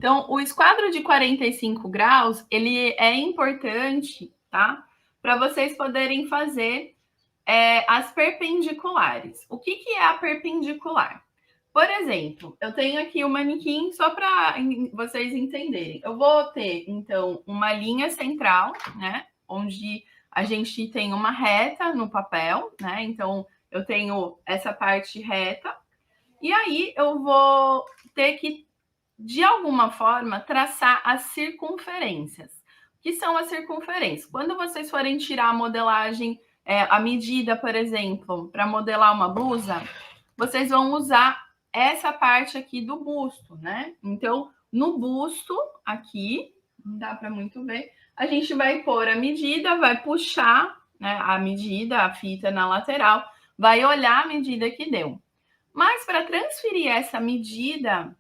Então, o esquadro de 45 graus, ele é importante, tá? Para vocês poderem fazer as perpendiculares. O que é a perpendicular? Por exemplo, eu tenho aqui o manequim só para vocês entenderem. Eu vou ter, então, uma linha central, né? Onde a gente tem uma reta no papel, né? Então, eu tenho essa parte reta. E aí, eu vou ter que, de alguma forma, traçar as circunferências. O que são as circunferências? Quando vocês forem tirar a modelagem, a medida, por exemplo, para modelar uma blusa, vocês vão usar essa parte aqui do busto, né? Então, no busto, aqui, não dá para muito ver, a gente vai pôr a medida, vai puxar, né, a medida, a fita na lateral, vai olhar a medida que deu. Mas para transferir essa medida,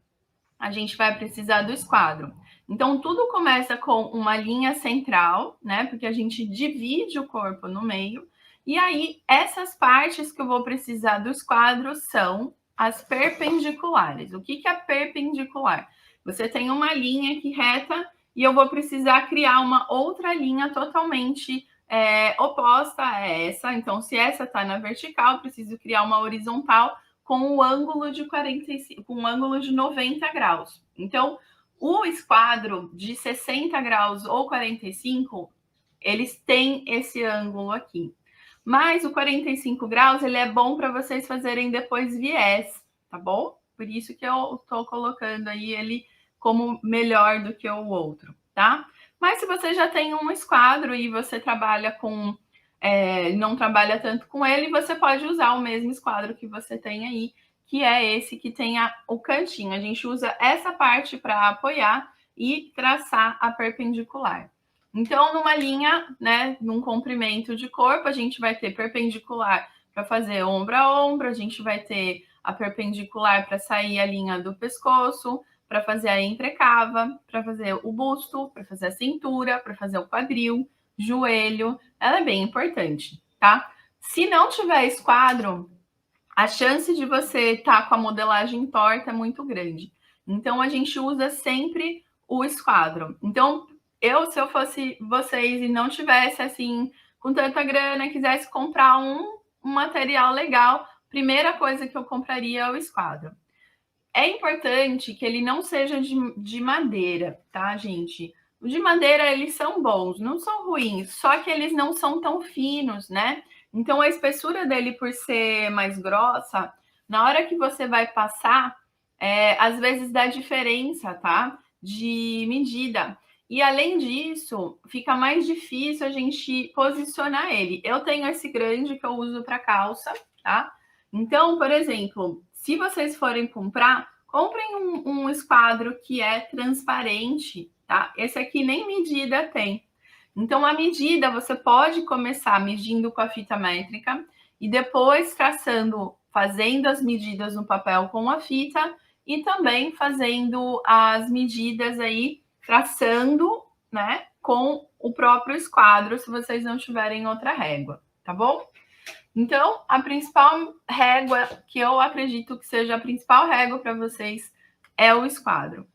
a gente vai precisar do esquadro. Então, tudo começa com uma linha central, né? Porque a gente divide o corpo no meio. E aí, essas partes que eu vou precisar do esquadro são as perpendiculares. O que é perpendicular? Você tem uma linha aqui reta e eu vou precisar criar uma outra linha totalmente oposta a essa. Então, se essa está na vertical, eu preciso criar uma horizontal com o ângulo de 45, com um ângulo de 90 graus. Então, o esquadro de 60 graus ou 45, eles têm esse ângulo aqui. Mas o 45 graus, ele é bom para vocês fazerem depois viés, tá bom? Por isso que eu estou colocando aí ele como melhor do que o outro, tá? Mas se você já tem um esquadro e você trabalha com não trabalha tanto com ele, você pode usar o mesmo esquadro que você tem aí, que é esse que tem o cantinho. A gente usa essa parte para apoiar e traçar a perpendicular. Então, numa linha, né, num comprimento de corpo, a gente vai ter perpendicular para fazer ombro a ombro, a gente vai ter a perpendicular para sair a linha do pescoço, para fazer a entrecava, para fazer o busto, para fazer a cintura, para fazer o quadril, joelho. Ela é bem importante, tá? Se não tiver esquadro, a chance de você estar com a modelagem torta é muito grande. Então, a gente usa sempre o esquadro. Então, se eu fosse vocês e não tivesse, assim, com tanta grana, quisesse comprar um material legal, primeira coisa que eu compraria é o esquadro. É importante que ele não seja de madeira, tá, gente? O de madeira, eles são bons, não são ruins, só que eles não são tão finos, né? Então, a espessura dele, por ser mais grossa, na hora que você vai passar, às vezes dá diferença, tá? De medida. E, além disso, fica mais difícil a gente posicionar ele. Eu tenho esse grande que eu uso para calça, tá? Então, por exemplo, se vocês forem comprar, comprem um esquadro que é transparente, tá? Esse aqui nem medida tem. Então, a medida você pode começar medindo com a fita métrica e depois traçando, fazendo as medidas no papel com a fita e também fazendo as medidas aí, traçando, né, com o próprio esquadro, se vocês não tiverem outra régua, tá bom? Então, a principal régua, que eu acredito que seja a principal régua para vocês, é o esquadro.